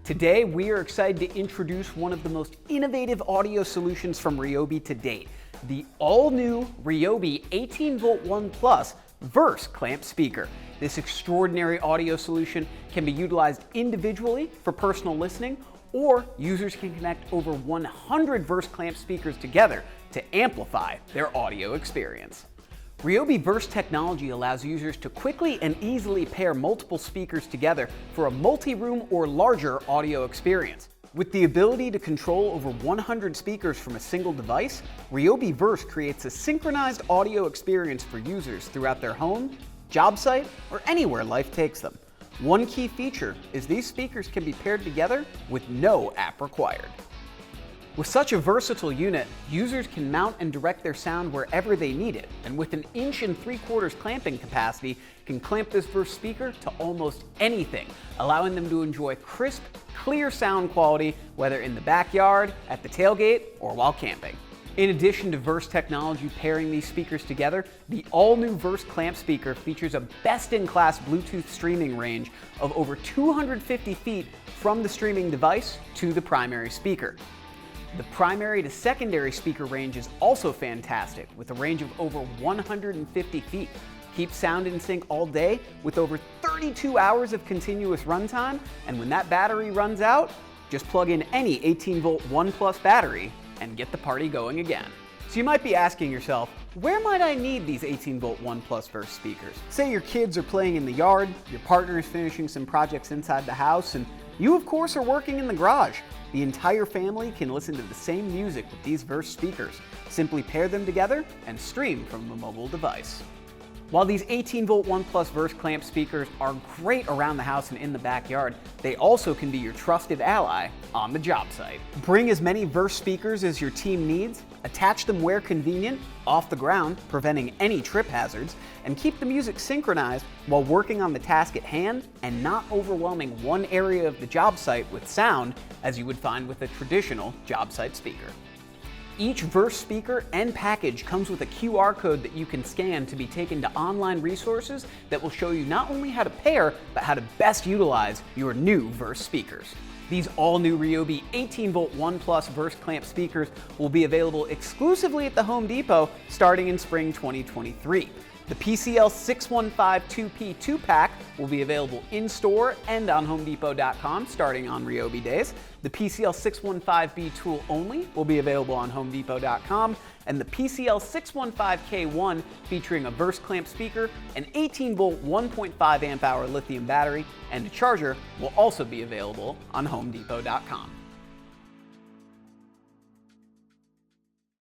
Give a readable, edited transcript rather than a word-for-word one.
Today, we are excited to introduce one of the most innovative audio solutions from RYOBI to date, the all-new RYOBI 18V 1 Plus Verse clamp speaker. This extraordinary audio solution can be utilized individually for personal listening, or users can connect over 100 Verse clamp speakers together to amplify their audio experience. RYOBI Verse technology allows users to quickly and easily pair multiple speakers together for a multi-room or larger audio experience. With the ability to control over 100 speakers from a single device, RYOBI Verse creates a synchronized audio experience for users throughout their home, job site, or anywhere life takes them. One key feature is these speakers can be paired together with no app required. With such a versatile unit, users can mount and direct their sound wherever they need it, and with an 1 3/4 clamping capacity, can clamp this Verse speaker to almost anything, allowing them to enjoy crisp, clear sound quality, whether in the backyard, at the tailgate, or while camping. In addition to Verse technology pairing these speakers together, the all-new Verse clamp speaker features a best-in-class Bluetooth streaming range of over 250 feet from the streaming device to the primary speaker. The primary to secondary speaker range is also fantastic, with a range of over 150 feet. Keep sound in sync all day with over 32 hours of continuous runtime, and when that battery runs out, just plug in any 18V 1 Plus battery and get the party going again. So you might be asking yourself, where might I need these 18V 1 Plus Verse speakers? Say your kids are playing in the yard, your partner is finishing some projects inside the house, and you of course are working in the garage. The entire family can listen to the same music with these Verse speakers. Simply pair them together and stream from a mobile device. While these 18V 1 Plus Verse clamp speakers are great around the house and in the backyard, they also can be your trusted ally on the job site. Bring as many Verse speakers as your team needs, attach them where convenient, off the ground, preventing any trip hazards, and keep the music synchronized while working on the task at hand and not overwhelming one area of the job site with sound as you would find with a traditional job site speaker. Each Verse speaker and package comes with a QR code that you can scan to be taken to online resources that will show you not only how to pair, but how to best utilize your new Verse speakers. These all-new RYOBI 18V 1 Plus Verse clamp speakers will be available exclusively at the Home Depot starting in spring 2023. The PCL 615 2P 2-pack will be available in-store and on HomeDepot.com starting on RYOBI days. The PCL 615B tool only will be available on HomeDepot.com, and the PCL 615K1 featuring a Verse clamp speaker, an 18V 1.5 amp hour lithium battery, and a charger will also be available on HomeDepot.com.